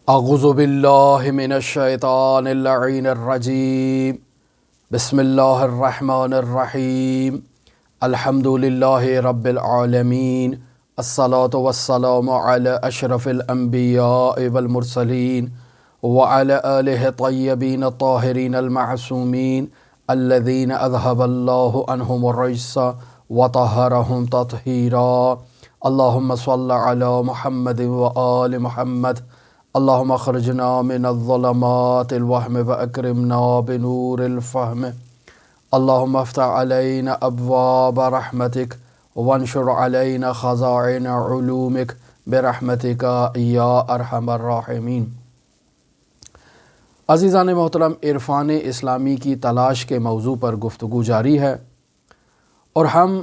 اعوذ باللہ من الشیطان اللعین الرجیم بسم اللہ الرحمن الرحیم الحمد للہ رب العالمین الصلاة والسلام علی اشرف الانبیاء والمرسلین وعلی آلہ الطیبین الطاہرین المعصومین الذین اذہب اللہ عنہم الرجس وطہرہم تطہیرا اللہم صل علی محمد وآل محمد اللہم اخرجنا من الظلمات الوہم واکرمنا بنور الفہم اللہم افتح علینا ابواب رحمتک وانشر علینا خزائن علومک برحمتک یا ارحم الراحمین۔ عزیزان محترم، عرفان اسلامی کی تلاش کے موضوع پر گفتگو جاری ہے اور ہم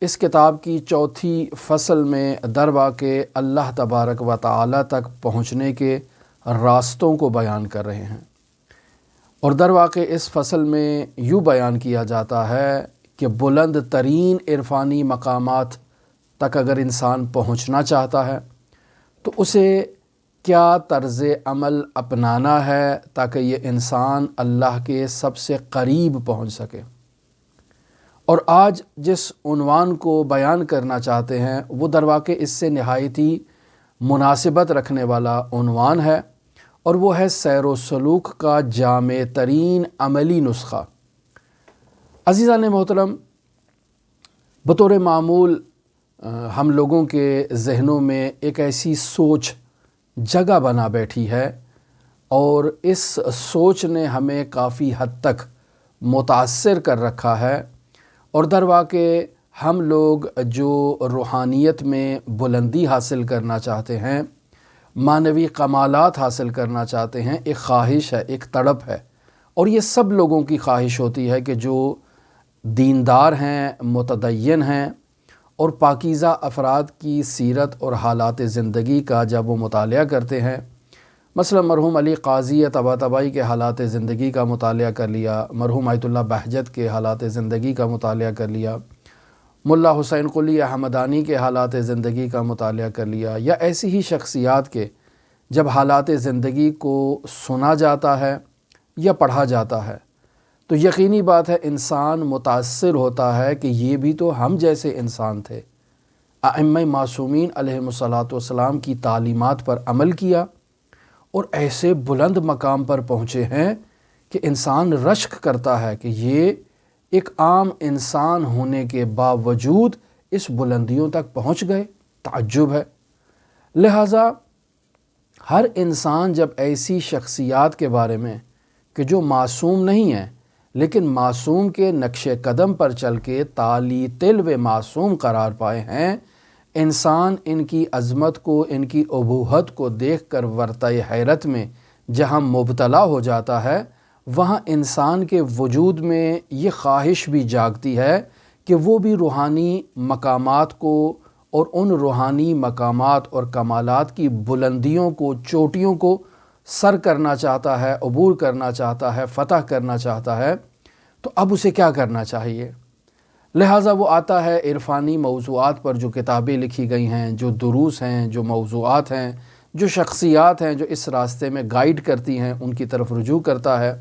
اس کتاب کی چوتھی فصل میں درواقع اللہ تبارک و تعالی تک پہنچنے کے راستوں کو بیان کر رہے ہیں، اور درواقع اس فصل میں یوں بیان کیا جاتا ہے کہ بلند ترین عرفانی مقامات تک اگر انسان پہنچنا چاہتا ہے تو اسے کیا طرز عمل اپنانا ہے تاکہ یہ انسان اللہ کے سب سے قریب پہنچ سکے۔ اور آج جس عنوان کو بیان کرنا چاہتے ہیں وہ درواقع اس سے نہایت ہی مناسبت رکھنے والا عنوان ہے، اور وہ ہے سیر و سلوک کا جامع ترین عملی نسخہ۔ عزیزان محترم، بطور معمول ہم لوگوں کے ذہنوں میں ایک ایسی سوچ جگہ بنا بیٹھی ہے، اور اس سوچ نے ہمیں کافی حد تک متاثر کر رکھا ہے، اور درواقع ہم لوگ جو روحانیت میں بلندی حاصل کرنا چاہتے ہیں، معنوی کمالات حاصل کرنا چاہتے ہیں، ایک خواہش ہے، ایک تڑپ ہے، اور یہ سب لوگوں کی خواہش ہوتی ہے کہ جو دیندار ہیں، متدین ہیں، اور پاکیزہ افراد کی سیرت اور حالات زندگی کا جب وہ مطالعہ کرتے ہیں، مثلا مرحوم علی قاضی طباطبائی کے حالات زندگی کا مطالعہ کر لیا، مرحوم آیت اللہ بہجت کے حالات زندگی کا مطالعہ کر لیا، ملا حسین قلی احمدانی کے حالات زندگی کا مطالعہ کر لیا، یا ایسی ہی شخصیات کے جب حالات زندگی کو سنا جاتا ہے یا پڑھا جاتا ہے تو یقینی بات ہے انسان متاثر ہوتا ہے کہ یہ بھی تو ہم جیسے انسان تھے۔ ائمہ معصومین علیہم الصلاۃ والسلام کی تعلیمات پر عمل کیا اور ایسے بلند مقام پر پہنچے ہیں کہ انسان رشک کرتا ہے کہ یہ ایک عام انسان ہونے کے باوجود اس بلندیوں تک پہنچ گئے۔ تعجب ہے۔ لہٰذا ہر انسان جب ایسی شخصیات کے بارے میں کہ جو معصوم نہیں ہیں لیکن معصوم کے نقش قدم پر چل کے تالی تلو معصوم قرار پائے ہیں، انسان ان کی عظمت کو، ان کی ابوہت کو دیکھ کر ورطۂ حیرت میں جہاں مبتلا ہو جاتا ہے، وہاں انسان کے وجود میں یہ خواہش بھی جاگتی ہے کہ وہ بھی روحانی مقامات کو اور ان روحانی مقامات اور کمالات کی بلندیوں کو، چوٹیوں کو سر کرنا چاہتا ہے، عبور کرنا چاہتا ہے، فتح کرنا چاہتا ہے۔ تو اب اسے کیا کرنا چاہیے؟ لہٰذا وہ آتا ہے عرفانی موضوعات پر جو کتابیں لکھی گئی ہیں، جو دروس ہیں، جو موضوعات ہیں، جو شخصیات ہیں جو اس راستے میں گائیڈ کرتی ہیں، ان کی طرف رجوع کرتا ہے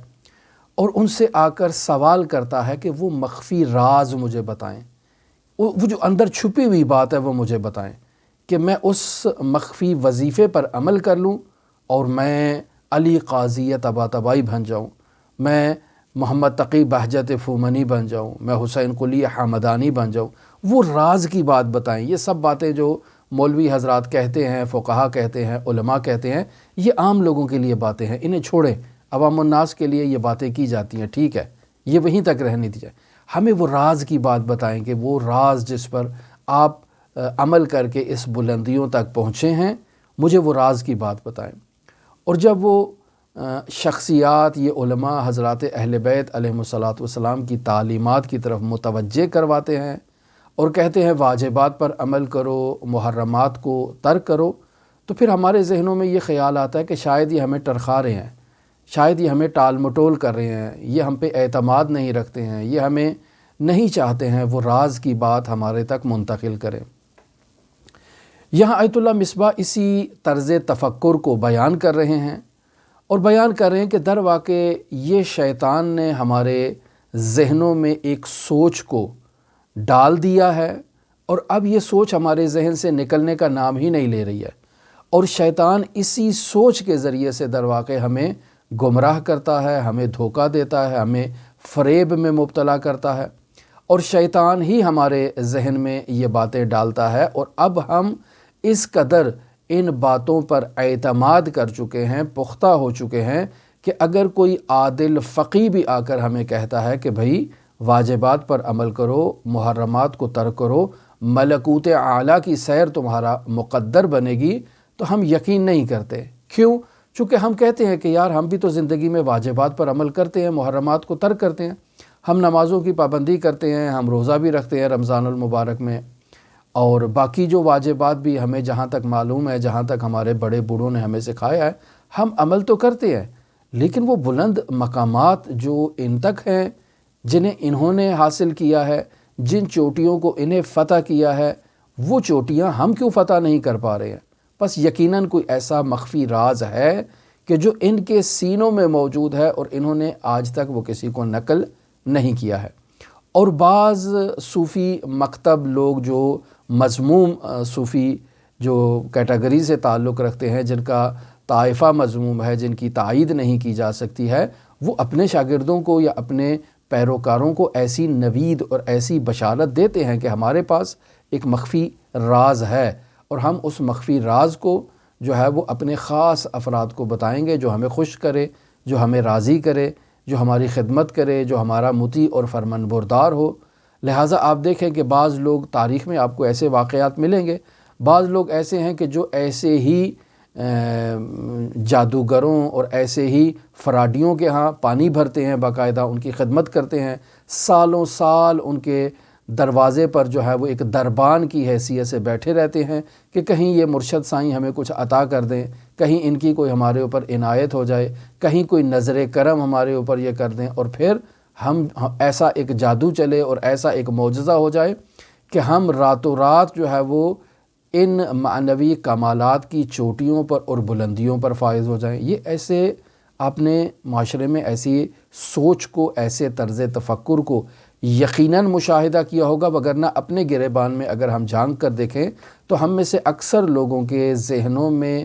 اور ان سے آ کر سوال کرتا ہے کہ وہ مخفی راز مجھے بتائیں، وہ جو اندر چھپی ہوئی بات ہے وہ مجھے بتائیں کہ میں اس مخفی وظیفے پر عمل کر لوں اور میں علی قاضی طباطبائی بن جاؤں، میں محمد تقی بہجت فومنی بن جاؤں، میں حسین قلی حمدانی بن جاؤں۔ وہ راز کی بات بتائیں۔ یہ سب باتیں جو مولوی حضرات کہتے ہیں، فقہا کہتے ہیں، علماء کہتے ہیں، یہ عام لوگوں کے لیے باتیں ہیں، انہیں چھوڑیں۔ عوام الناس کے لیے یہ باتیں کی جاتی ہیں، ٹھیک ہے، یہ وہیں تک رہنے دی جائے۔ ہمیں وہ راز کی بات بتائیں کہ وہ راز جس پر آپ عمل کر کے اس بلندیوں تک پہنچے ہیں، مجھے وہ راز کی بات بتائیں۔ اور جب وہ شخصیات، یہ علماء حضرات اہل بیت علیہم الصلاۃ والسلام کی تعلیمات کی طرف متوجہ کرواتے ہیں اور کہتے ہیں واجبات پر عمل کرو، محرمات کو ترک کرو، تو پھر ہمارے ذہنوں میں یہ خیال آتا ہے کہ شاید یہ ہمیں ٹرخا رہے ہیں، شاید یہ ہمیں ٹال مٹول کر رہے ہیں، یہ ہم پہ اعتماد نہیں رکھتے ہیں، یہ ہمیں نہیں چاہتے ہیں وہ راز کی بات ہمارے تک منتقل کریں۔ یہاں آیت اللہ مصباح اسی طرز تفکر کو بیان کر رہے ہیں اور بیان کر رہے ہیں کہ در واقع یہ شیطان نے ہمارے ذہنوں میں ایک سوچ کو ڈال دیا ہے اور اب یہ سوچ ہمارے ذہن سے نکلنے کا نام ہی نہیں لے رہی ہے، اور شیطان اسی سوچ کے ذریعے سے در واقع ہمیں گمراہ کرتا ہے، ہمیں دھوکہ دیتا ہے، ہمیں فریب میں مبتلا کرتا ہے، اور شیطان ہی ہمارے ذہن میں یہ باتیں ڈالتا ہے، اور اب ہم اس قدر ان باتوں پر اعتماد کر چکے ہیں، پختہ ہو چکے ہیں کہ اگر کوئی عادل فقی بھی آ کر ہمیں کہتا ہے کہ بھائی واجبات پر عمل کرو، محرمات کو ترک کرو، ملکوت اعلیٰ کی سیر تمہارا مقدر بنے گی، تو ہم یقین نہیں کرتے۔ کیوں؟ چونکہ ہم کہتے ہیں کہ یار ہم بھی تو زندگی میں واجبات پر عمل کرتے ہیں، محرمات کو ترک کرتے ہیں، ہم نمازوں کی پابندی کرتے ہیں، ہم روزہ بھی رکھتے ہیں رمضان المبارک میں، اور باقی جو واجبات بھی ہمیں جہاں تک معلوم ہے، جہاں تک ہمارے بڑے بوڑھوں نے ہمیں سکھایا ہے، ہم عمل تو کرتے ہیں، لیکن وہ بلند مقامات جو ان تک ہیں، جنہیں انہوں نے حاصل کیا ہے، جن چوٹیوں کو انہیں فتح کیا ہے، وہ چوٹیاں ہم کیوں فتح نہیں کر پا رہے ہیں؟ بس یقیناً کوئی ایسا مخفی راز ہے کہ جو ان کے سینوں میں موجود ہے اور انہوں نے آج تک وہ کسی کو نقل نہیں کیا ہے۔ اور بعض صوفی مکتب لوگ جو مذموم صوفی جو کیٹیگری سے تعلق رکھتے ہیں، جن کا طائفہ مذموم ہے، جن کی تائید نہیں کی جا سکتی ہے، وہ اپنے شاگردوں کو یا اپنے پیروکاروں کو ایسی نوید اور ایسی بشارت دیتے ہیں کہ ہمارے پاس ایک مخفی راز ہے، اور ہم اس مخفی راز کو جو ہے وہ اپنے خاص افراد کو بتائیں گے، جو ہمیں خوش کرے، جو ہمیں راضی کرے، جو ہماری خدمت کرے، جو ہمارا مطیع اور فرمان بردار ہو۔ لہٰذا آپ دیکھیں کہ بعض لوگ تاریخ میں آپ کو ایسے واقعات ملیں گے، بعض لوگ ایسے ہیں کہ جو ایسے ہی جادوگروں اور ایسے ہی فراڈیوں کے ہاں پانی بھرتے ہیں، باقاعدہ ان کی خدمت کرتے ہیں، سالوں سال ان کے دروازے پر جو ہے وہ ایک دربان کی حیثیت سے بیٹھے رہتے ہیں کہ کہیں یہ مرشد سائیں ہمیں کچھ عطا کر دیں، کہیں ان کی کوئی ہمارے اوپر عنایت ہو جائے، کہیں کوئی نظر کرم ہمارے اوپر یہ کر دیں، اور پھر ہم ایسا ایک جادو چلے اور ایسا ایک معجزہ ہو جائے کہ ہم راتوں رات جو ہے وہ ان معنوی کمالات کی چوٹیوں پر اور بلندیوں پر فائز ہو جائیں۔ یہ ایسے آپ نے معاشرے میں ایسی سوچ کو، ایسے طرز تفکر کو یقیناً مشاہدہ کیا ہوگا، وگرنہ اپنے گریبان میں اگر ہم جھانک کر دیکھیں تو ہم میں سے اکثر لوگوں کے ذہنوں میں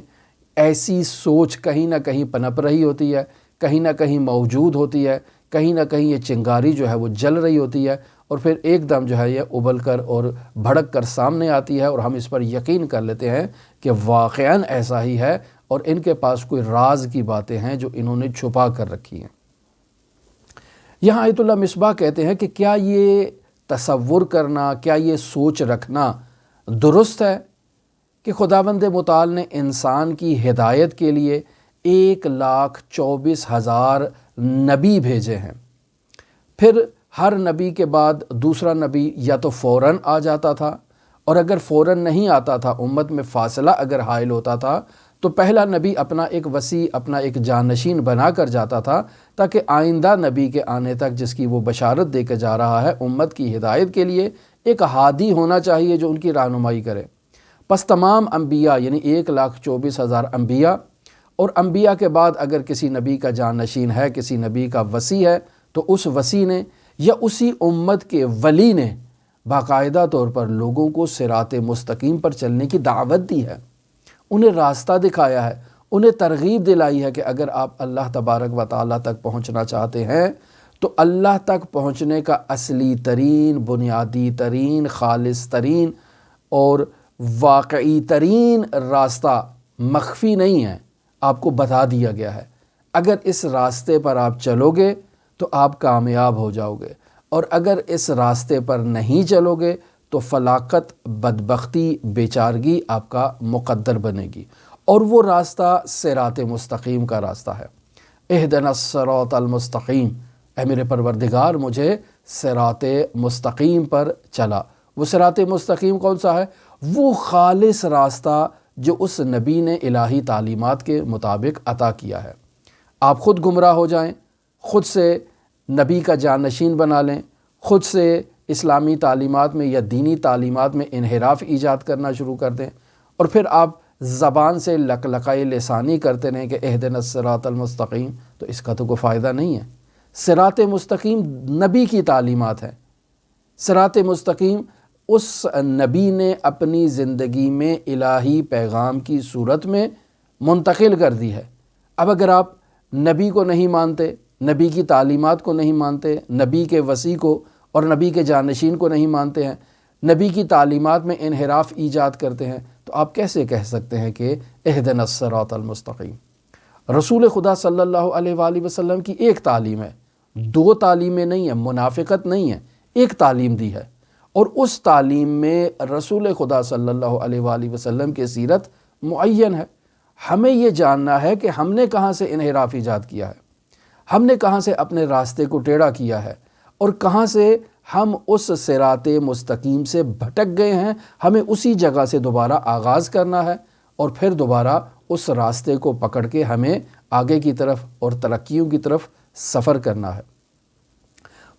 ایسی سوچ کہیں نہ کہیں پنپ رہی ہوتی ہے، کہیں نہ کہیں موجود ہوتی ہے، کہیں نہ کہیں یہ چنگاری جو ہے وہ جل رہی ہوتی ہے، اور پھر ایک دم جو ہے یہ ابل کر اور بھڑک کر سامنے آتی ہے، اور ہم اس پر یقین کر لیتے ہیں کہ واقعاً ایسا ہی ہے، اور ان کے پاس کوئی راز کی باتیں ہیں جو انہوں نے چھپا کر رکھی ہیں۔ یہاں آیت اللہ مصباح کہتے ہیں کہ کیا یہ تصور کرنا، کیا یہ سوچ رکھنا درست ہے کہ خداوند متعال نے انسان کی ہدایت کے لیے 1,24,000 نبی بھیجے ہیں، پھر ہر نبی کے بعد دوسرا نبی یا تو فوراً آ جاتا تھا، اور اگر فوراً نہیں آتا تھا، امت میں فاصلہ اگر حائل ہوتا تھا، تو پہلا نبی اپنا ایک وسیع، اپنا ایک جانشین بنا کر جاتا تھا، تاکہ آئندہ نبی کے آنے تک جس کی وہ بشارت دے کے جا رہا ہے، امت کی ہدایت کے لیے ایک ہادی ہونا چاہیے جو ان کی رہنمائی کرے۔ پس تمام انبیاء یعنی 1,24,000 انبیاء، اور انبیاء کے بعد اگر کسی نبی کا جانشین ہے، کسی نبی کا وصی ہے، تو اس وصی نے یا اسی امت کے ولی نے باقاعدہ طور پر لوگوں کو صراط مستقیم پر چلنے کی دعوت دی ہے، انہیں راستہ دکھایا ہے، انہیں ترغیب دلائی ہے کہ اگر آپ اللہ تبارک و تعالیٰ تک پہنچنا چاہتے ہیں تو اللہ تک پہنچنے کا اصلی ترین، بنیادی ترین، خالص ترین اور واقعی ترین راستہ مخفی نہیں ہے، آپ کو بتا دیا گیا ہے۔ اگر اس راستے پر آپ چلو گے تو آپ کامیاب ہو جاؤ گے، اور اگر اس راستے پر نہیں چلو گے تو فلاکت، بدبختی، بیچارگی آپ کا مقدر بنے گی، اور وہ راستہ صراط مستقیم کا راستہ ہے۔ اہدنا الصراط المستقیم، اے میرے پروردگار مجھے صراط مستقیم پر چلا۔ وہ صراط مستقیم کون سا ہے؟ وہ خالص راستہ جو اس نبی نے الہی تعلیمات کے مطابق عطا کیا ہے۔ آپ خود گمراہ ہو جائیں، خود سے نبی کا جانشین بنا لیں، خود سے اسلامی تعلیمات میں یا دینی تعلیمات میں انحراف ایجاد کرنا شروع کر دیں، اور پھر آپ زبان سے لقلقۂ لسانی کرتے رہیں کہ اہدنا الصراط المستقیم، تو اس کا تو کوئی فائدہ نہیں ہے۔ صراط مستقیم نبی کی تعلیمات ہیں، صراط مستقیم اس نبی نے اپنی زندگی میں الہی پیغام کی صورت میں منتقل کر دی ہے۔ اب اگر آپ نبی کو نہیں مانتے، نبی کی تعلیمات کو نہیں مانتے، نبی کے وصی کو اور نبی کے جانشین کو نہیں مانتے ہیں، نبی کی تعلیمات میں انحراف ایجاد کرتے ہیں، تو آپ کیسے کہہ سکتے ہیں کہ اہدنا الصراط المستقیم؟ رسول خدا صلی اللہ علیہ وآلہ وسلم کی ایک تعلیم ہے، دو تعلیمیں نہیں ہیں، منافقت نہیں ہے، ایک تعلیم دی ہے، اور اس تعلیم میں رسول خدا صلی اللہ علیہ وآلہ وسلم کی سیرت معین ہے۔ ہمیں یہ جاننا ہے کہ ہم نے کہاں سے انحراف ایجاد کیا ہے، ہم نے کہاں سے اپنے راستے کو ٹیڑھا کیا ہے، اور کہاں سے ہم اس صراط مستقیم سے بھٹک گئے ہیں۔ ہمیں اسی جگہ سے دوبارہ آغاز کرنا ہے، اور پھر دوبارہ اس راستے کو پکڑ کے ہمیں آگے کی طرف اور ترقیوں کی طرف سفر کرنا ہے۔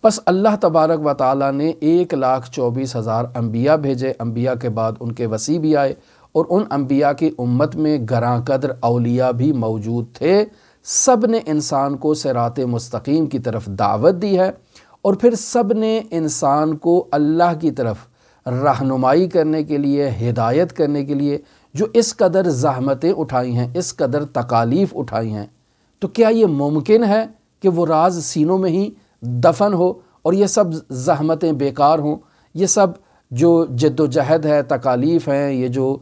بس اللہ تبارک و تعالیٰ نے 1,24,000 انبیاء بھیجے، انبیاء کے بعد ان کے وصی بھی آئے، اور ان انبیاء کی امت میں گراں قدر اولیاء بھی موجود تھے۔ سب نے انسان کو صراط مستقیم کی طرف دعوت دی ہے، اور پھر سب نے انسان کو اللہ کی طرف رہنمائی کرنے کے لیے، ہدایت کرنے کے لیے جو اس قدر زحمتیں اٹھائی ہیں، اس قدر تکالیف اٹھائی ہیں، تو کیا یہ ممکن ہے کہ وہ راز سینوں میں ہی دفن ہو اور یہ سب زحمتیں بیکار ہوں؟ یہ سب جو جد و جہد ہے، تکالیف ہیں، یہ جو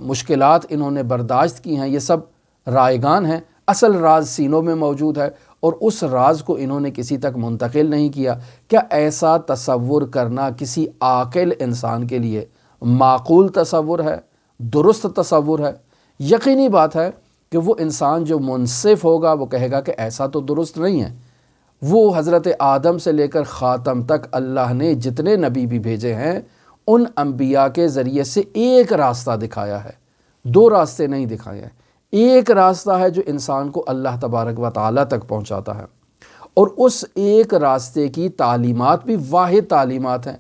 مشکلات انہوں نے برداشت کی ہیں، یہ سب رائگان ہیں؟ اصل راز سینوں میں موجود ہے، اور اس راز کو انہوں نے کسی تک منتقل نہیں کیا۔ کیا ایسا تصور کرنا کسی عاقل انسان کے لیے معقول تصور ہے، درست تصور ہے؟ یقینی بات ہے کہ وہ انسان جو منصف ہوگا وہ کہے گا کہ ایسا تو درست نہیں ہے۔ وہ حضرت آدم سے لے کر خاتم تک اللہ نے جتنے نبی بھی بھیجے ہیں، ان انبیاء کے ذریعے سے ایک راستہ دکھایا ہے، دو راستے نہیں دکھائے ہیں۔ ایک راستہ ہے جو انسان کو اللہ تبارک و تعالیٰ تک پہنچاتا ہے، اور اس ایک راستے کی تعلیمات بھی واحد تعلیمات ہیں،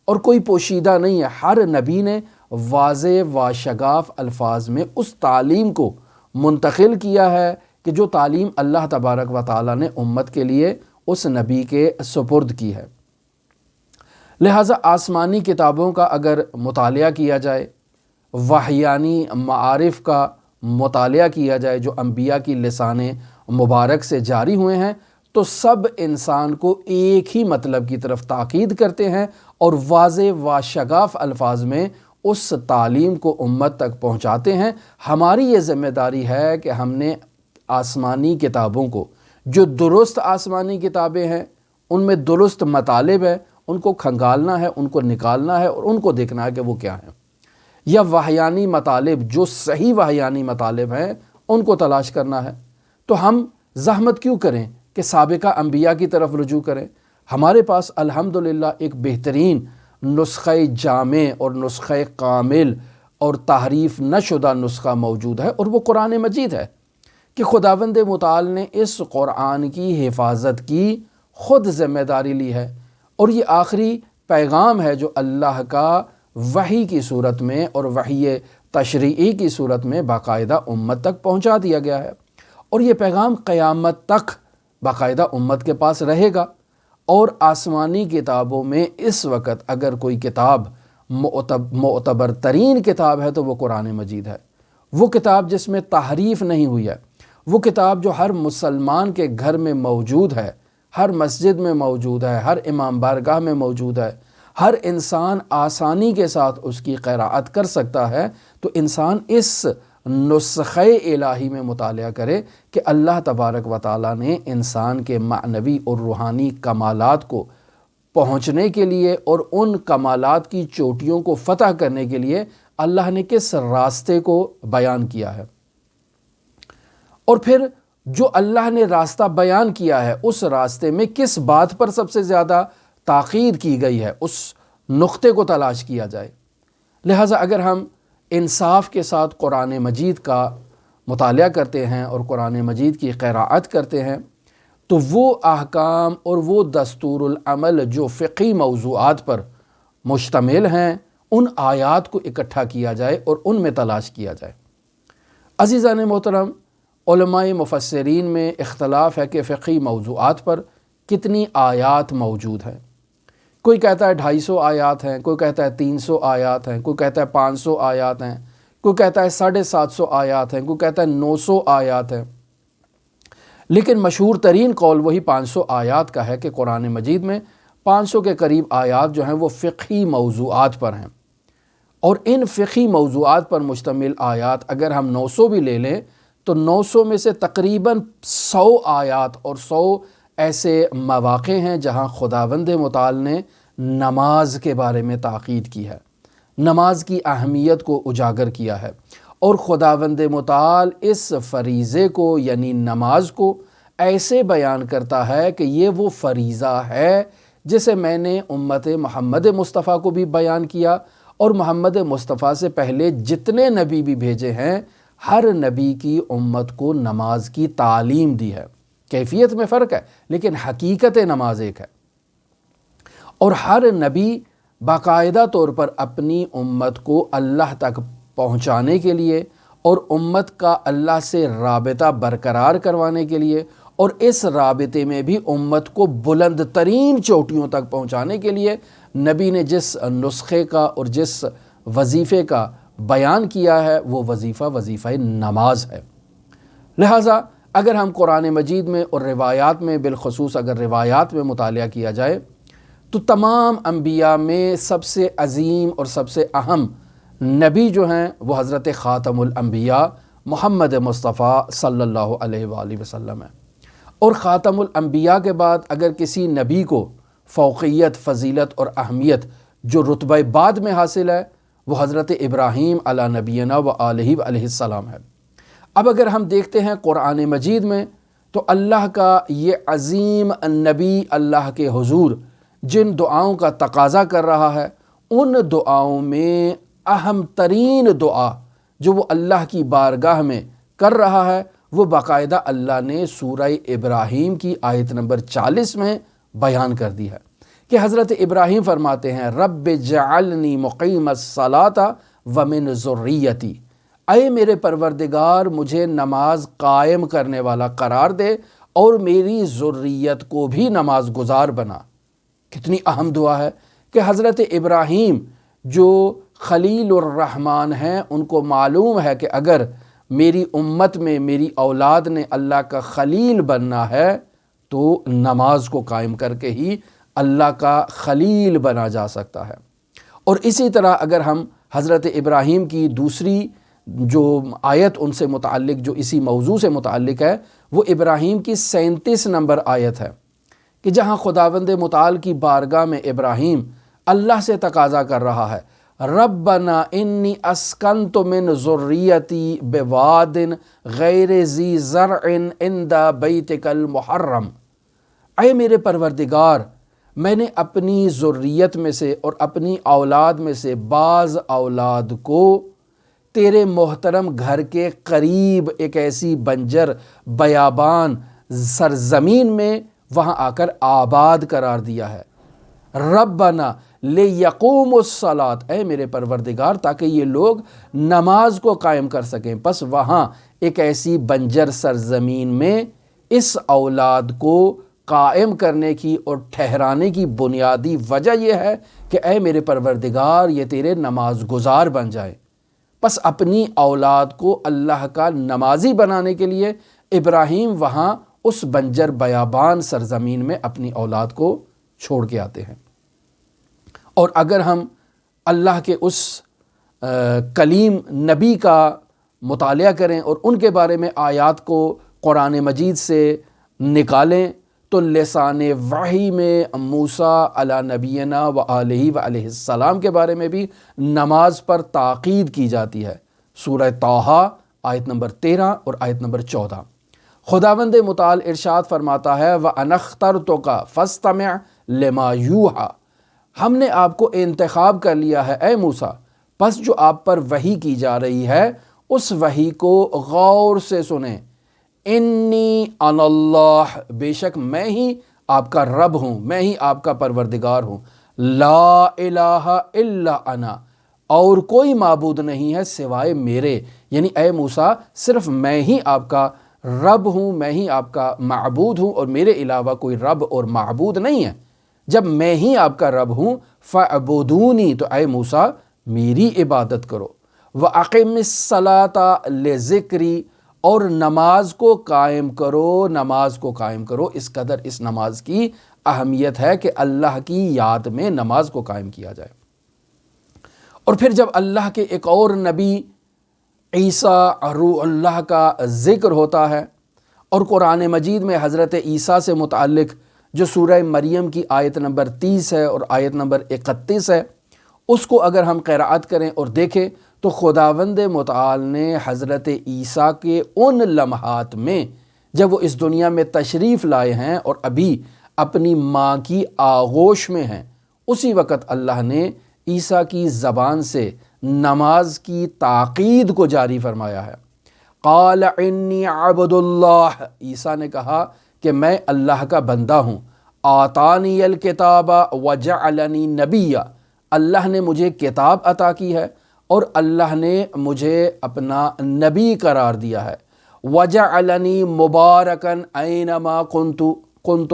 اور کوئی پوشیدہ نہیں ہے۔ ہر نبی نے واضح و شگاف الفاظ میں اس تعلیم کو منتقل کیا ہے کہ جو تعلیم اللہ تبارک و تعالیٰ نے امت کے لیے اس نبی کے سپرد کی ہے۔ لہٰذا آسمانی کتابوں کا اگر مطالعہ کیا جائے، وحیانی معارف کا مطالعہ کیا جائے جو انبیاء کی لسان مبارک سے جاری ہوئے ہیں، تو سب انسان کو ایک ہی مطلب کی طرف تاکید کرتے ہیں، اور واضح و شگاف الفاظ میں اس تعلیم کو امت تک پہنچاتے ہیں۔ ہماری یہ ذمہ داری ہے کہ ہم نے آسمانی کتابوں کو، جو درست آسمانی کتابیں ہیں، ان میں درست مطالب ہیں، ان کو کھنگالنا ہے، ان کو نکالنا ہے، اور ان کو دیکھنا ہے کہ وہ کیا ہیں، یا وحیانی مطالب جو صحیح وحیانی مطالب ہیں ان کو تلاش کرنا ہے۔ تو ہم زحمت کیوں کریں کہ سابقہ انبیاء کی طرف رجوع کریں؟ ہمارے پاس الحمدللہ ایک بہترین نسخہ جامع اور نسخہ کامل اور تحریف نہ شدہ نسخہ موجود ہے، اور وہ قرآن مجید ہے کہ خداوند متعال نے اس قرآن کی حفاظت کی خود ذمہ داری لی ہے، اور یہ آخری پیغام ہے جو اللہ کا وحی کی صورت میں اور وحی تشریعی کی صورت میں باقاعدہ امت تک پہنچا دیا گیا ہے، اور یہ پیغام قیامت تک باقاعدہ امت کے پاس رہے گا۔ اور آسمانی کتابوں میں اس وقت اگر کوئی کتاب معتبر ترین کتاب ہے تو وہ قرآن مجید ہے۔ وہ کتاب جس میں تحریف نہیں ہوئی ہے، وہ کتاب جو ہر مسلمان کے گھر میں موجود ہے، ہر مسجد میں موجود ہے، ہر امام بارگاہ میں موجود ہے، ہر انسان آسانی کے ساتھ اس کی قراءت کر سکتا ہے۔ تو انسان اس نسخہ الہی میں مطالعہ کرے کہ اللہ تبارک و تعالیٰ نے انسان کے معنوی اور روحانی کمالات کو پہنچنے کے لیے اور ان کمالات کی چوٹیوں کو فتح کرنے کے لیے اللہ نے کس راستے کو بیان کیا ہے، اور پھر جو اللہ نے راستہ بیان کیا ہے اس راستے میں کس بات پر سب سے زیادہ تاکید کی گئی ہے، اس نقطے کو تلاش کیا جائے۔ لہٰذا اگر ہم انصاف کے ساتھ قرآن مجید کا مطالعہ کرتے ہیں اور قرآن مجید کی قراءت کرتے ہیں، تو وہ احکام اور وہ دستور العمل جو فقہی موضوعات پر مشتمل ہیں ان آیات کو اکٹھا کیا جائے اور ان میں تلاش کیا جائے۔ عزیزان محترم، علماء مفسرین میں اختلاف ہے کہ فقہی موضوعات پر کتنی آیات موجود ہیں۔ کوئی کہتا ہے 250 آیات ہیں، کوئی کہتا ہے 300 آیات ہیں، کوئی کہتا ہے 500 آیات ہیں، کوئی کہتا ہے 750 آیات ہیں، کوئی کہتا ہے 900 آیات ہیں۔ لیکن مشہور ترین قول وہی 500 آیات کا ہے کہ قرآن مجید میں 500 کے قریب آیات جو ہیں وہ فقہی موضوعات پر ہیں، اور ان فقہی موضوعات پر مشتمل آیات اگر ہم 900 بھی لے لیں تو 900 میں سے تقریباً 100 آیات اور 100 ایسے مواقع ہیں جہاں خداوند متعال نے نماز کے بارے میں تاکید کی ہے، نماز کی اہمیت کو اجاگر کیا ہے، اور خداوند متعال اس فریضے کو یعنی نماز کو ایسے بیان کرتا ہے کہ یہ وہ فریضہ ہے جسے میں نے امت محمد مصطفیٰ کو بھی بیان کیا، اور محمد مصطفیٰ سے پہلے جتنے نبی بھی بھیجے ہیں ہر نبی کی امت کو نماز کی تعلیم دی ہے۔ کیفیت میں فرق ہے لیکن حقیقت نماز ایک ہے، اور ہر نبی باقاعدہ طور پر اپنی امت کو اللہ تک پہنچانے کے لیے اور امت کا اللہ سے رابطہ برقرار کروانے کے لیے، اور اس رابطے میں بھی امت کو بلند ترین چوٹیوں تک پہنچانے کے لیے نبی نے جس نسخے کا اور جس وظیفے کا بیان کیا ہے وہ وظیفہ نماز ہے۔ لہٰذا اگر ہم قرآن مجید میں اور روایات میں، بالخصوص اگر روایات میں مطالعہ کیا جائے تو تمام انبیاء میں سب سے عظیم اور سب سے اہم نبی جو ہیں وہ حضرت خاتم الانبیاء محمد مصطفیٰ صلی اللہ علیہ وآلہ وسلم ہیں، اور خاتم الانبیاء کے بعد اگر کسی نبی کو فوقیت، فضیلت اور اہمیت جو رتبہ بعد میں حاصل ہے وہ حضرت ابراہیم علی نبینا و آلہ علیہ السلام ہے۔ اب اگر ہم دیکھتے ہیں قرآن مجید میں تو اللہ کا یہ عظیم نبی اللہ کے حضور جن دعاؤں کا تقاضا کر رہا ہے، ان دعاؤں میں اہم ترین دعا جو وہ اللہ کی بارگاہ میں کر رہا ہے وہ باقاعدہ اللہ نے سورہ ابراہیم کی آیت نمبر 40 میں بیان کر دی ہے کہ حضرت ابراہیم فرماتے ہیں رب جعلنی مقیم الصلاۃ ومن ذریتی، اے میرے پروردگار مجھے نماز قائم کرنے والا قرار دے اور میری ذریت کو بھی نماز گزار بنا۔ کتنی اہم دعا ہے کہ حضرت ابراہیم جو خلیل الرحمن ہیں ان کو معلوم ہے کہ اگر میری امت میں میری اولاد نے اللہ کا خلیل بننا ہے تو نماز کو قائم کر کے ہی اللہ کا خلیل بنا جا سکتا ہے۔ اور اسی طرح اگر ہم حضرت ابراہیم کی دوسری جو آیت ان سے متعلق جو اسی موضوع سے متعلق ہے وہ ابراہیم کی 37 نمبر آیت ہے کہ جہاں خداوند متعال کی بارگاہ میں ابراہیم اللہ سے تقاضا کر رہا ہے ربنا انی اسکنت من ذریتی بواد غیر ذی زرع عند بیتک المحرم، اے میرے پروردگار میں نے اپنی ذریت میں سے اور اپنی اولاد میں سے بعض اولاد کو تیرے محترم گھر کے قریب ایک ایسی بنجر بیابان سرزمین میں وہاں آ کر آباد قرار دیا ہے۔ ربنا لیقوموا الصلاۃ، اے میرے پروردگار تاکہ یہ لوگ نماز کو قائم کر سکیں، پس وہاں ایک ایسی بنجر سرزمین میں اس اولاد کو قائم کرنے کی اور ٹھہرانے کی بنیادی وجہ یہ ہے کہ اے میرے پروردگار یہ تیرے نماز گزار بن جائیں۔ پس اپنی اولاد کو اللہ کا نمازی بنانے کے لیے ابراہیم وہاں اس بنجر بیابان سرزمین میں اپنی اولاد کو چھوڑ کے آتے ہیں۔ اور اگر ہم اللہ کے اس کلیم نبی کا مطالعہ کریں اور ان کے بارے میں آیات کو قرآن مجید سے نکالیں تو لسان وحی میں موسیٰ علی نبینا و آلہ و علیہ السلام کے بارے میں بھی نماز پر تاکید کی جاتی ہے۔ سورہ طٰہٰ آیت نمبر 13 اور آیت نمبر 14 خداوند متعال ارشاد فرماتا ہے وَأَنَا اخْتَرْتُكَ فَاسْتَمِعْ لِمَا يُوحَىٰ، ہم نے آپ کو انتخاب کر لیا ہے اے موسیٰ، پس جو آپ پر وحی کی جا رہی ہے اس وحی کو غور سے سنیں۔ انی انا اللہ، بے شک میں ہی آپ کا رب ہوں، میں ہی آپ کا پروردگار ہوں۔ لا الہ الا انا، اور کوئی معبود نہیں ہے سوائے میرے، یعنی اے موسیٰ صرف میں ہی آپ کا رب ہوں، میں ہی آپ کا معبود ہوں، اور میرے علاوہ کوئی رب اور معبود نہیں ہے۔ جب میں ہی آپ کا رب ہوں فَاعْبُدُونِی، تو اے موسیٰ میری عبادت کرو۔ وَأَقِمِ الصَّلَاةَ لِذِکْرِی، اور نماز کو قائم کرو، نماز کو قائم کرو۔ اس قدر اس نماز کی اہمیت ہے کہ اللہ کی یاد میں نماز کو قائم کیا جائے۔ اور پھر جب اللہ کے ایک اور نبی عیسیٰ روح اللہ کا ذکر ہوتا ہے، اور قرآن مجید میں حضرت عیسیٰ سے متعلق جو سورہ مریم کی آیت نمبر 30 ہے اور آیت نمبر 31 ہے، اس کو اگر ہم قرأت کریں اور دیکھیں تو خداوند متعال نے حضرت عیسیٰ کے ان لمحات میں جب وہ اس دنیا میں تشریف لائے ہیں اور ابھی اپنی ماں کی آغوش میں ہیں، اسی وقت اللہ نے عیسیٰ کی زبان سے نماز کی تاکید کو جاری فرمایا ہے۔ قال انی عبد اللہ، عیسیٰ نے کہا کہ میں اللہ کا بندہ ہوں۔ آتانی الکتاب وجعلنی نبیا، اللہ نے مجھے کتاب عطا کی ہے اور اللہ نے مجھے اپنا نبی قرار دیا ہے۔ وجعلنی مبارکن اینما کنت،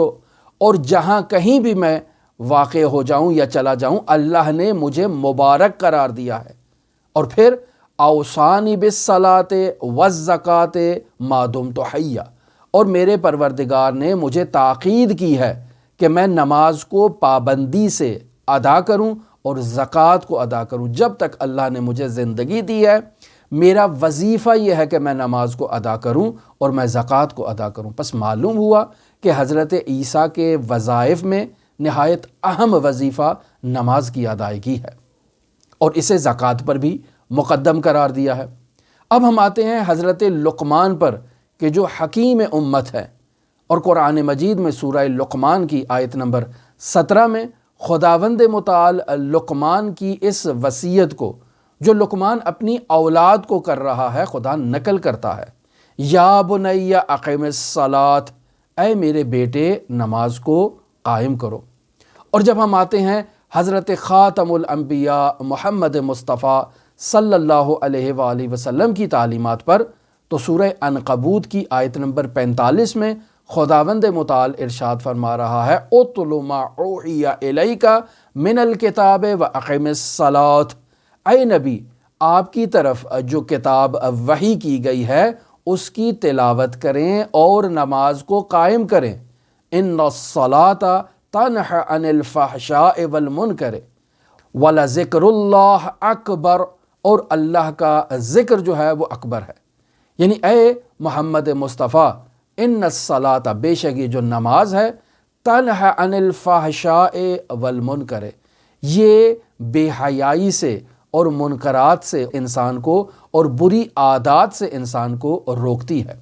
اور جہاں کہیں بھی میں واقع ہو جاؤں یا چلا جاؤں اللہ نے مجھے مبارک قرار دیا ہے۔ اور پھر اوصانی بالصلاۃ والزکوٰۃ ما دمت حیا، اور میرے پروردگار نے مجھے تاکید کی ہے کہ میں نماز کو پابندی سے ادا کروں اور زکوٰۃ کو ادا کروں۔ جب تک اللہ نے مجھے زندگی دی ہے میرا وظیفہ یہ ہے کہ میں نماز کو ادا کروں اور میں زکوٰۃ کو ادا کروں۔ پس معلوم ہوا کہ حضرت عیسیٰ کے وظائف میں نہایت اہم وظیفہ نماز کی ادائیگی ہے، اور اسے زکوٰۃ پر بھی مقدم قرار دیا ہے۔ اب ہم آتے ہیں حضرت لقمان پر کہ جو حکیم امت ہے، اور قرآن مجید میں سورہ لقمان کی آیت نمبر 17 میں خداوند متعال لقمان کی اس وصیت کو جو لقمان اپنی اولاد کو کر رہا ہے خدا نقل کرتا ہے۔ یا بنی اقم الصلاۃ، اے میرے بیٹے نماز کو قائم کرو۔ اور جب ہم آتے ہیں حضرت خاتم الانبیاء محمد مصطفیٰ صلی اللہ علیہ وآلہ وسلم کی تعلیمات پر، تو سورہ عنکبوت کی آیت نمبر 45 میں خداوند متعال ارشاد فرما رہا ہے اتل ما اوحی الیک من الکتاب واقم الصلاۃ، اے نبی آپ کی طرف جو کتاب وحی کی گئی ہے اس کی تلاوت کریں اور نماز کو قائم کریں۔ ان الصلاۃ تنہی عن الفحشاء والمنکر ولذکر اللہ اکبر، اور اللہ کا ذکر جو ہے وہ اکبر ہے۔ یعنی اے محمد مصطفیٰ ان الصلاۃ، بے شک یہ جو نماز ہے، تنہی عن الفحشاء والمنکر، یہ بے حیائی سے اور منکرات سے انسان کو اور بری عادات سے انسان کو روکتی ہے۔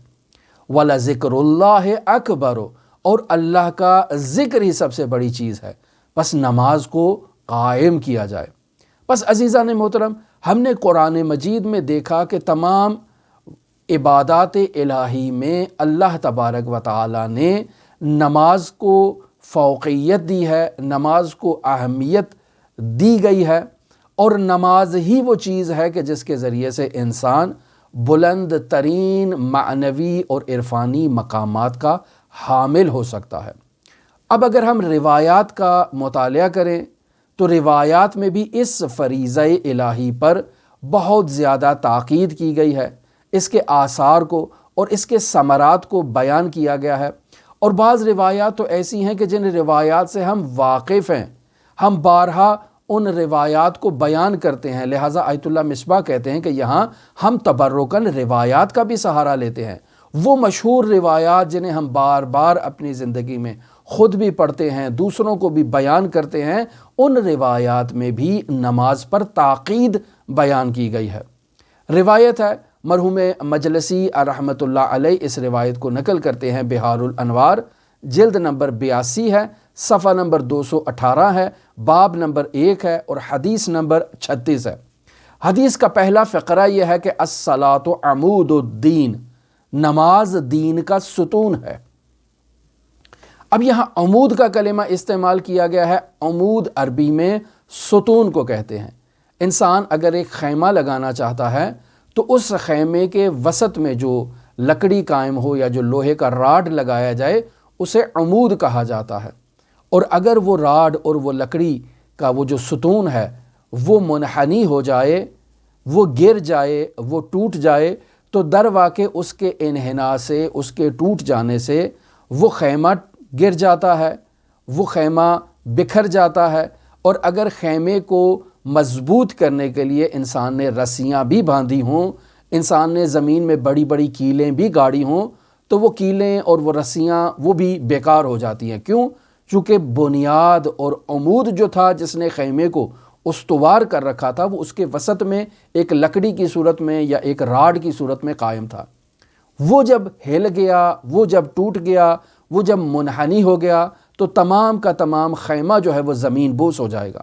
وَلَذِكْرُ اللَّهِ أَكْبَرُ، اور اللہ کا ذکر ہی سب سے بڑی چیز ہے، بس نماز کو قائم کیا جائے۔ بس عزیزان محترم، ہم نے قرآن مجید میں دیکھا کہ تمام عبادات الہی میں اللہ تبارک و تعالی نے نماز کو فوقیت دی ہے، نماز کو اہمیت دی گئی ہے، اور نماز ہی وہ چیز ہے کہ جس کے ذریعے سے انسان بلند ترین معنوی اور عرفانی مقامات کا حامل ہو سکتا ہے۔ اب اگر ہم روایات کا مطالعہ کریں تو روایات میں بھی اس فریضہ الہی پر بہت زیادہ تاکید کی گئی ہے، اس کے آثار کو اور اس کے ثمرات کو بیان کیا گیا ہے۔ اور بعض روایات تو ایسی ہیں کہ جن روایات سے ہم واقف ہیں، ہم بارہا ان روایات کو بیان کرتے ہیں، لہٰذا آیت اللہ مصباح کہتے ہیں کہ یہاں ہم تبرکاً روایات کا بھی سہارا لیتے ہیں، وہ مشہور روایات جنہیں ہم بار بار اپنی زندگی میں خود بھی پڑھتے ہیں، دوسروں کو بھی بیان کرتے ہیں، ان روایات میں بھی نماز پر تاکید بیان کی گئی ہے۔ روایت ہے، مرحوم مجلسی رحمۃ اللہ علیہ اس روایت کو نقل کرتے ہیں، بہار الانوار جلد نمبر 82 ہے، صفحہ نمبر 218 ہے، باب نمبر 1 ہے اور حدیث نمبر 36 ہے۔ حدیث کا پہلا فقرہ یہ ہے کہ الصلاۃ عمود الدین، نماز دین کا ستون ہے۔ اب یہاں عمود کا کلمہ استعمال کیا گیا ہے، عمود عربی میں ستون کو کہتے ہیں۔ انسان اگر ایک خیمہ لگانا چاہتا ہے تو اس خیمے کے وسط میں جو لکڑی قائم ہو یا جو لوہے کا راڈ لگایا جائے اسے عمود کہا جاتا ہے، اور اگر وہ راڈ اور وہ لکڑی کا وہ جو ستون ہے وہ منحنی ہو جائے، وہ گر جائے، وہ ٹوٹ جائے، تو در واقع اس کے انحنا سے، اس کے ٹوٹ جانے سے وہ خیمہ گر جاتا ہے، وہ خیمہ بکھر جاتا ہے۔ اور اگر خیمے کو مضبوط کرنے کے لیے انسان نے رسیاں بھی باندھی ہوں، انسان نے زمین میں بڑی بڑی کیلیں بھی گاڑی ہوں، تو وہ کیلیں اور وہ رسیاں وہ بھی بیکار ہو جاتی ہیں۔ کیوں؟ چونکہ بنیاد اور عمود جو تھا جس نے خیمے کو استوار کر رکھا تھا وہ اس کے وسط میں ایک لکڑی کی صورت میں یا ایک راڈ کی صورت میں قائم تھا۔ وہ جب ہل گیا، وہ جب ٹوٹ گیا، وہ جب منحنی ہو گیا تو تمام کا تمام خیمہ جو ہے وہ زمین بوس ہو جائے گا۔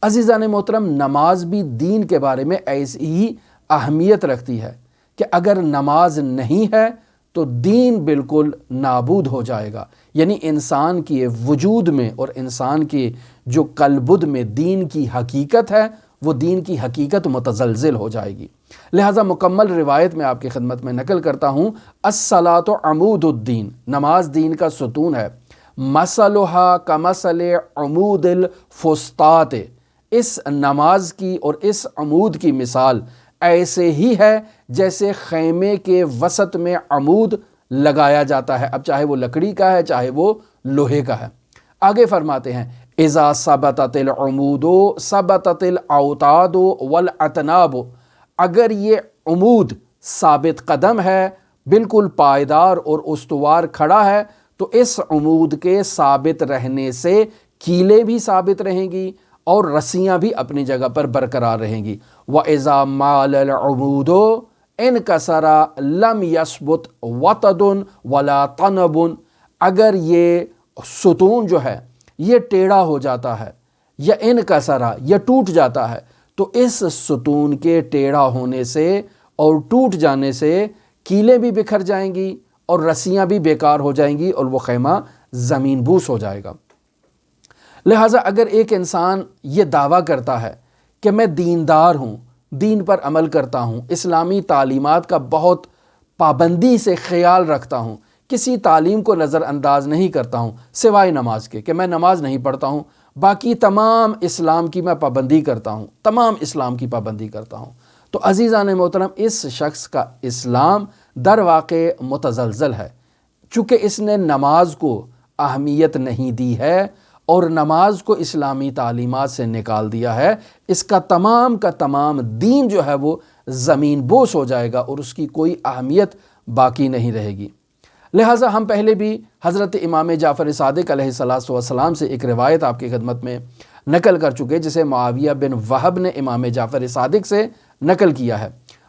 عزیزان محترم، نماز بھی دین کے بارے میں ایسی ہی اہمیت رکھتی ہے کہ اگر نماز نہیں ہے تو دین بالکل نابود ہو جائے گا، یعنی انسان کے وجود میں اور انسان کے جو قلبد میں دین کی حقیقت ہے وہ دین کی حقیقت متزلزل ہو جائے گی۔ لہٰذا مکمل روایت میں آپ کی خدمت میں نقل کرتا ہوں، الصلاۃ عمود الدین، نماز دین کا ستون ہے، مثلھا کمثل عمود الفسطاط، اس نماز کی اور اس عمود کی مثال ایسے ہی ہے جیسے خیمے کے وسط میں عمود لگایا جاتا ہے، اب چاہے وہ لکڑی کا ہے چاہے وہ لوہے کا ہے۔ آگے فرماتے ہیں اذا ثبتت العمود ثبتت الاوتاد والاطناب، اگر یہ عمود ثابت قدم ہے، بالکل پائیدار اور استوار کھڑا ہے، تو اس عمود کے ثابت رہنے سے کیلیں بھی ثابت رہیں گی اور رسیاں بھی اپنی جگہ پر برقرار رہیں گی۔ وَإِذَا مَالَ الْعُمُودُ انْكَسَرَ لَمْ يَثْبُتْ وَتَدٌ وَلَا طَنَبٌ، اگر یہ ستون جو ہے یہ ٹیڑھا ہو جاتا ہے یا انکسرا یا ٹوٹ جاتا ہے تو اس ستون کے ٹیڑھا ہونے سے اور ٹوٹ جانے سے کیلیں بھی بکھر جائیں گی اور رسیاں بھی بیکار ہو جائیں گی اور وہ خیمہ زمین بوس ہو جائے گا۔ لہٰذا اگر ایک انسان یہ دعویٰ کرتا ہے کہ میں دیندار ہوں، دین پر عمل کرتا ہوں، اسلامی تعلیمات کا بہت پابندی سے خیال رکھتا ہوں، کسی تعلیم کو نظر انداز نہیں کرتا ہوں سوائے نماز کے، کہ میں نماز نہیں پڑھتا ہوں، باقی تمام اسلام کی میں پابندی کرتا ہوں، تمام اسلام کی پابندی کرتا ہوں، تو عزیزان محترم اس شخص کا اسلام در واقع متزلزل ہے، چونکہ اس نے نماز کو اہمیت نہیں دی ہے اور نماز کو اسلامی تعلیمات سے نکال دیا ہے، اس کا تمام دین جو ہے وہ زمین بوس ہو جائے گا اور اس کی کوئی اہمیت باقی نہیں رہے گی۔ لہٰذا ہم پہلے بھی حضرت امام جعفر صادق علیہ السلام سے ایک روایت آپ کی خدمت میں نقل کر چکے جسے معاویہ بن وہب نے امام جعفر صادق سے نقل کیا ہے۔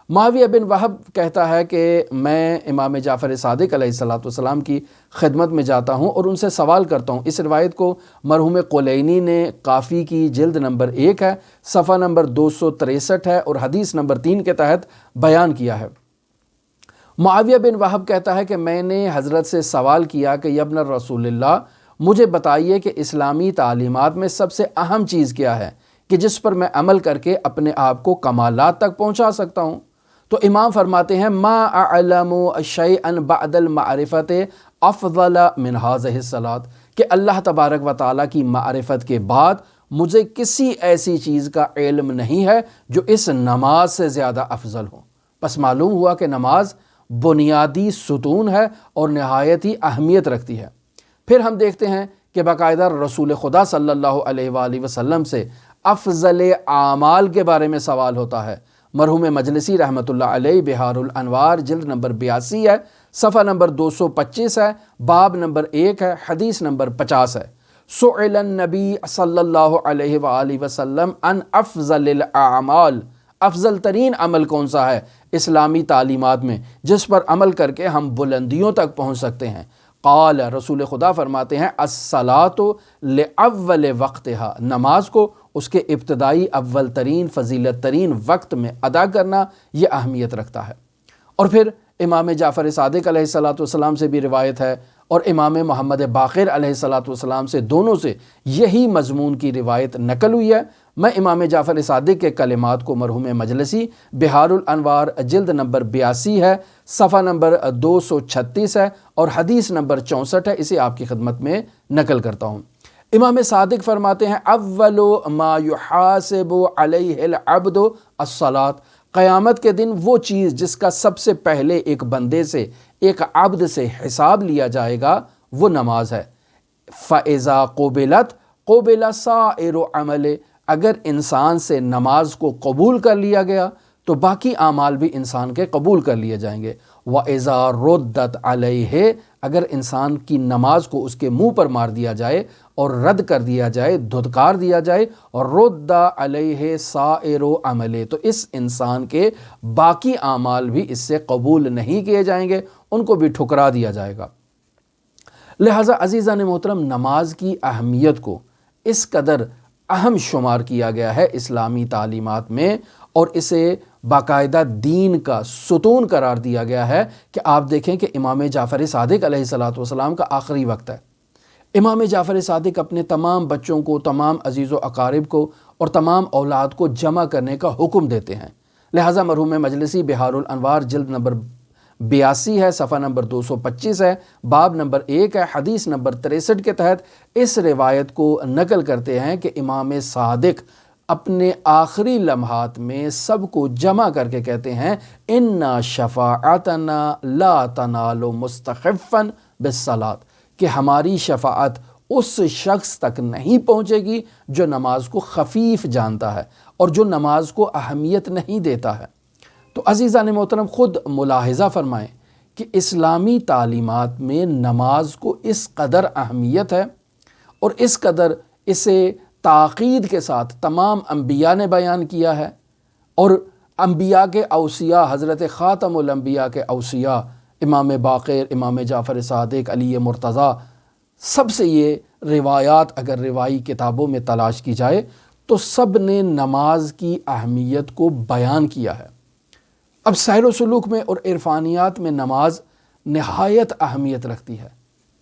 معاویہ بن وہب کہتا ہے کہ میں امام جعفر صادق علیہ السلام کی خدمت میں جاتا ہوں اور ان سے سوال کرتا ہوں۔ اس روایت کو مرحوم قلینی نے کافی کی جلد نمبر 1 ہے، صفحہ نمبر 263 ہے اور حدیث نمبر 3 کے تحت بیان کیا ہے۔ معاویہ بن وہب کہتا ہے کہ میں نے حضرت سے سوال کیا کہ یا ابن رسول اللہ، مجھے بتائیے کہ اسلامی تعلیمات میں سب سے اہم چیز کیا ہے کہ جس پر میں عمل کر کے اپنے آپ کو کمالات تک پہنچا سکتا ہوں؟ تو امام فرماتے ہیں ما اعلم شیئا بعد المعرفت افضل من هذه الصلاۃ، کہ اللہ تبارک و تعالیٰ کی معرفت کے بعد مجھے کسی ایسی چیز کا علم نہیں ہے جو اس نماز سے زیادہ افضل ہو۔ پس معلوم ہوا کہ نماز بنیادی ستون ہے اور نہایت ہی اہمیت رکھتی ہے۔ پھر ہم دیکھتے ہیں کہ باقاعدہ رسول خدا صلی اللہ علیہ وآلہ وسلم سے افضل اعمال کے بارے میں سوال ہوتا ہے۔ مرحوم مجلسی رحمۃ اللہ علیہ بہار الانوار جلد نمبر 82 ہے، صفحہ نمبر 225 ہے، باب نمبر 1 ہے، حدیث نمبر 50 ہے۔ سئل النبی صلی اللہ علیہ وآلہ وسلم عن افضل الاعمال، افضل ترین عمل کون سا ہے اسلامی تعلیمات میں جس پر عمل کر کے ہم بلندیوں تک پہنچ سکتے ہیں؟ قال، رسول خدا فرماتے ہیں الصلاۃ لأول وقتها، نماز کو اس کے ابتدائی اول ترین فضیلت ترین وقت میں ادا کرنا یہ اہمیت رکھتا ہے۔ اور پھر امام جعفر صادق علیہ السلام سے بھی روایت ہے اور امام محمد باقر علیہ السلام سے، دونوں سے یہی مضمون کی روایت نقل ہوئی ہے۔ میں امام جعفر صادق کے کلمات کو مرحوم مجلسی بہار الانوار جلد نمبر 82 ہے، صفحہ نمبر 236 ہے اور حدیث نمبر 64 ہے، اسے آپ کی خدمت میں نقل کرتا ہوں۔ امام صادق فرماتے ہیں اول ما یحاسب علیہ العبد الصلاۃ، قیامت کے دن وہ چیز جس کا سب سے پہلے ایک بندے سے، ایک عبد سے حساب لیا جائے گا وہ نماز ہے۔ فَإِذَا قُبِلَتْ قُبِلَ سَائِرُ عَمَلِ، اگر انسان سے نماز کو قبول کر لیا گیا تو باقی اعمال بھی انسان کے قبول کر لیے جائیں گے۔ وَإِذَا رُدَّتْ عَلَيْهِ، اگر انسان کی نماز کو اس کے منہ پر مار دیا جائے اور رد کر دیا جائے، دھتکار دیا جائے، اور رُدَّ عَلَيْهِ سَائِرُ عَمَلِ، تو اس انسان کے باقی اعمال بھی اس سے قبول نہیں کیے جائیں گے، ان کو بھی ٹھکرا دیا جائے گا۔ لہٰذا عزیزان محترم، نماز کی اہمیت کو اس قدر اہم شمار کیا گیا ہے اسلامی تعلیمات میں، اور اسے باقاعدہ دین کا ستون قرار دیا گیا ہے کہ آپ دیکھیں کہ امام جعفر صادق علیہ الصلاۃ والسلام کا آخری وقت ہے۔ امام جعفر صادق اپنے تمام بچوں کو، تمام عزیز و اقارب کو اور تمام اولاد کو جمع کرنے کا حکم دیتے ہیں۔ لہٰذا مرحوم مجلسی بہار الانوار جلد نمبر 82 ہے، صفحہ نمبر 225 ہے، باب نمبر 1 ہے، حدیث نمبر 63 کے تحت اس روایت کو نقل کرتے ہیں کہ امام صادق اپنے آخری لمحات میں سب کو جمع کر کے کہتے ہیں اِنَّ شَفَاعَتَنَا لَا تَنَالُ مُسْتَخِفًا بِالصَّلَاةِ، کہ ہماری شفاعت اس شخص تک نہیں پہنچے گی جو نماز کو خفیف جانتا ہے اور جو نماز کو اہمیت نہیں دیتا ہے۔ تو عزیزان محترم، خود ملاحظہ فرمائیں کہ اسلامی تعلیمات میں نماز کو اس قدر اہمیت ہے اور اس قدر اسے تاکید کے ساتھ تمام انبیاء نے بیان کیا ہے، اور انبیاء کے اوصیاء، حضرت خاتم الانبیاء کے اوصیاء امام باقر، امام جعفر صادق، علی مرتضیٰ، سب سے یہ روایات اگر روائی کتابوں میں تلاش کی جائے تو سب نے نماز کی اہمیت کو بیان کیا ہے۔ اب سیر و سلوک میں اور عرفانیات میں نماز نہایت اہمیت رکھتی ہے،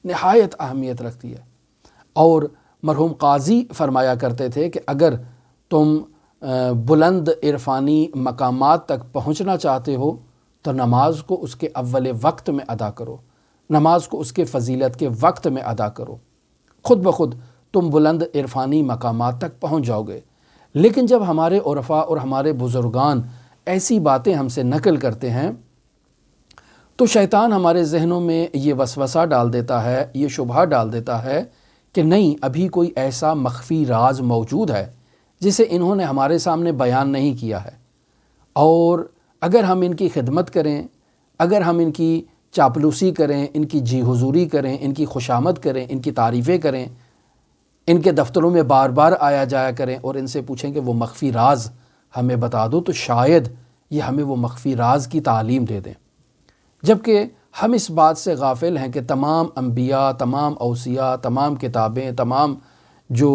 نہایت اہمیت رکھتی ہے۔ اور مرحوم قاضی فرمایا کرتے تھے کہ اگر تم بلند عرفانی مقامات تک پہنچنا چاہتے ہو تو نماز کو اس کے اول وقت میں ادا کرو، نماز کو اس کے فضیلت کے وقت میں ادا کرو، خود بخود تم بلند عرفانی مقامات تک پہنچ جاؤ گے۔ لیکن جب ہمارے عرفاء اور ہمارے بزرگان ایسی باتیں ہم سے نقل کرتے ہیں تو شیطان ہمارے ذہنوں میں یہ وسوسہ ڈال دیتا ہے، یہ شبہہ ڈال دیتا ہے کہ نہیں، ابھی کوئی ایسا مخفی راز موجود ہے جسے انہوں نے ہمارے سامنے بیان نہیں کیا ہے، اور اگر ہم ان کی خدمت کریں، اگر ہم ان کی چاپلوسی کریں، ان کی جی حضوری کریں، ان کی خوشامد کریں، ان کی تعریفیں کریں، ان کے دفتروں میں بار بار آیا جایا کریں اور ان سے پوچھیں کہ وہ مخفی راز ہمیں بتا دو، تو شاید یہ ہمیں وہ مخفی راز کی تعلیم دے دیں۔ جبکہ ہم اس بات سے غافل ہیں کہ تمام انبیاء، تمام اوصیاء، تمام کتابیں، تمام جو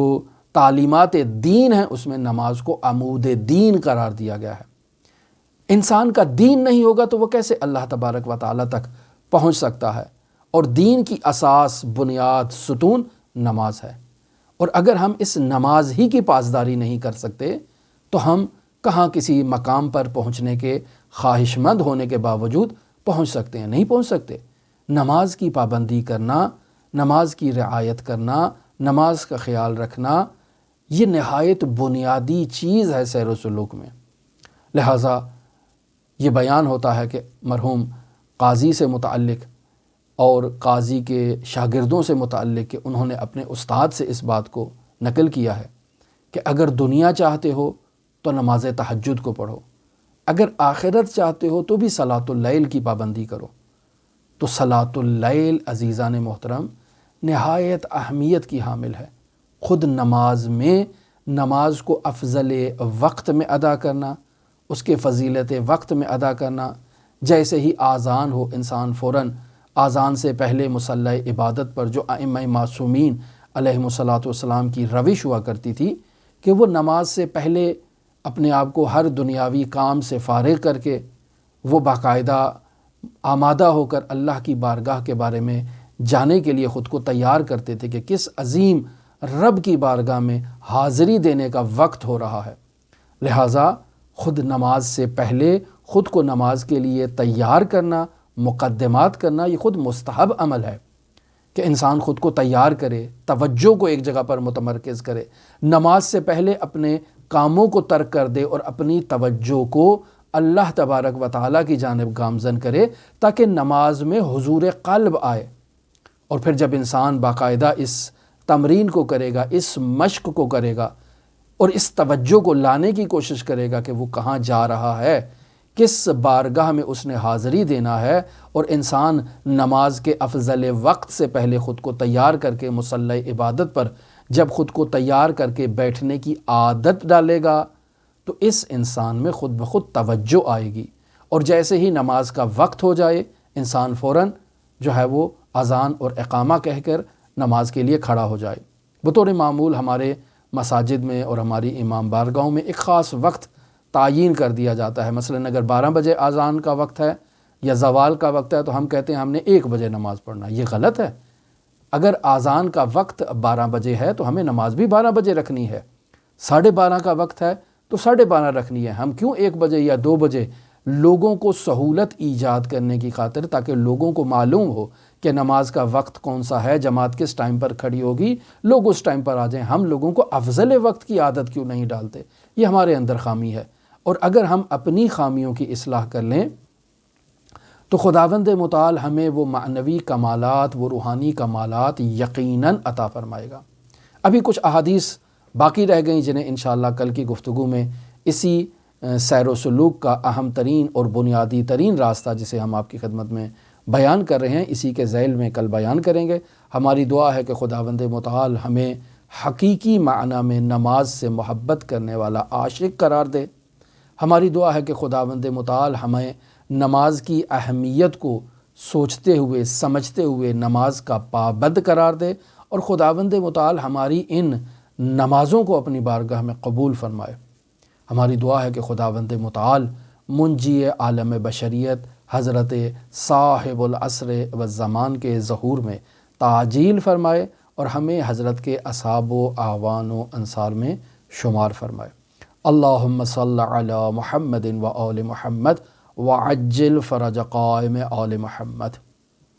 تعلیمات دین ہیں اس میں نماز کو عمود دین قرار دیا گیا ہے۔ انسان کا دین نہیں ہوگا تو وہ کیسے اللہ تبارک و تعالیٰ تک پہنچ سکتا ہے؟ اور دین کی اساس، بنیاد، ستون نماز ہے، اور اگر ہم اس نماز ہی کی پاسداری نہیں کر سکتے تو ہم کہاں کسی مقام پر پہنچنے کے خواہش مند ہونے کے باوجود پہنچ سکتے ہیں؟ نہیں پہنچ سکتے۔ نماز کی پابندی کرنا، نماز کی رعایت کرنا، نماز کا خیال رکھنا، یہ نہایت بنیادی چیز ہے سیر و سلوک میں۔ لہٰذا یہ بیان ہوتا ہے کہ مرحوم قاضی سے متعلق اور قاضی کے شاگردوں سے متعلق کہ انہوں نے اپنے استاد سے اس بات کو نقل کیا ہے کہ اگر دنیا چاہتے ہو تو نماز تہجد کو پڑھو، اگر آخرت چاہتے ہو تو بھی صلاۃ اللیل کی پابندی کرو۔ تو صلاۃ اللیل عزیزان محترم نہایت اہمیت کی حامل ہے۔ خود نماز میں نماز کو افضل وقت میں ادا کرنا، اس کے فضیلت وقت میں ادا کرنا، جیسے ہی آذان ہو انسان فوراً آذان سے پہلے مصلی عبادت پر جو ائمہ معصومین علیہم الصلاۃ والسلام کی روش ہوا کرتی تھی کہ وہ نماز سے پہلے اپنے آپ کو ہر دنیاوی کام سے فارغ کر کے وہ باقاعدہ آمادہ ہو کر اللہ کی بارگاہ کے بارے میں جانے کے لیے خود کو تیار کرتے تھے کہ کس عظیم رب کی بارگاہ میں حاضری دینے کا وقت ہو رہا ہے۔ لہٰذا خود نماز سے پہلے خود کو نماز کے لیے تیار کرنا، مقدمات کرنا، یہ خود مستحب عمل ہے کہ انسان خود کو تیار کرے، توجہ کو ایک جگہ پر متمرکز کرے، نماز سے پہلے اپنے کاموں کو ترک کر دے اور اپنی توجہ کو اللہ تبارک و تعالیٰ کی جانب گامزن کرے تاکہ نماز میں حضور قلب آئے۔ اور پھر جب انسان باقاعدہ اس تمرین کو کرے گا، اس مشق کو کرے گا اور اس توجہ کو لانے کی کوشش کرے گا کہ وہ کہاں جا رہا ہے، کس بارگاہ میں اس نے حاضری دینا ہے، اور انسان نماز کے افضل وقت سے پہلے خود کو تیار کر کے مصلی عبادت پر جب خود کو تیار کر کے بیٹھنے کی عادت ڈالے گا تو اس انسان میں خود بخود توجہ آئے گی، اور جیسے ہی نماز کا وقت ہو جائے انسان فوراً جو ہے وہ اذان اور اقامہ کہہ کر نماز کے لیے کھڑا ہو جائے۔ بطور معمول ہمارے مساجد میں اور ہماری امام بارگاہوں میں ایک خاص وقت تعیین کر دیا جاتا ہے۔ مثلاً اگر 12 بجے اذان کا وقت ہے یا زوال کا وقت ہے تو ہم کہتے ہیں ہم نے 1 بجے نماز پڑھنا۔ یہ غلط ہے۔ اگر اذان کا وقت 12 بجے ہے تو ہمیں نماز بھی 12 بجے رکھنی ہے۔ 12:30 کا وقت ہے تو 12:30 رکھنی ہے۔ ہم کیوں 1 بجے یا 2 بجے؟ لوگوں کو سہولت ایجاد کرنے کی خاطر، تاکہ لوگوں کو معلوم ہو کہ نماز کا وقت کون سا ہے، جماعت کس ٹائم پر کھڑی ہوگی، لوگ اس ٹائم پر آ جائیں۔ ہم لوگوں کو افضل وقت کی عادت کیوں نہیں ڈالتے؟ یہ ہمارے اندر خامی ہے، اور اگر ہم اپنی خامیوں کی اصلاح کر لیں تو خداوند متعال ہمیں وہ معنوی کمالات، وہ روحانی کمالات یقیناً عطا فرمائے گا۔ ابھی کچھ احادیث باقی رہ گئیں جنہیں انشاءاللہ کل کی گفتگو میں اسی سیر و سلوک کا اہم ترین اور بنیادی ترین راستہ جسے ہم آپ کی خدمت میں بیان کر رہے ہیں، اسی کے ذیل میں کل بیان کریں گے۔ ہماری دعا ہے کہ خداوند متعال ہمیں حقیقی معنی میں نماز سے محبت کرنے والا عاشق قرار دے۔ ہماری دعا ہے کہ خداوند متعال ہمیں نماز کی اہمیت کو سوچتے ہوئے سمجھتے ہوئے نماز کا پابند قرار دے، اور خداوند متعال ہماری ان نمازوں کو اپنی بارگاہ میں قبول فرمائے۔ ہماری دعا ہے کہ خداوند متعال منجی عالم بشریت حضرت صاحب العصر والزمان کے ظہور میں تعجیل فرمائے، اور ہمیں حضرت کے اصحاب و اعوان و انصار میں شمار فرمائے۔ اللہم صل علی محمد و آل محمد وعجل فرج قائم آل محمد۔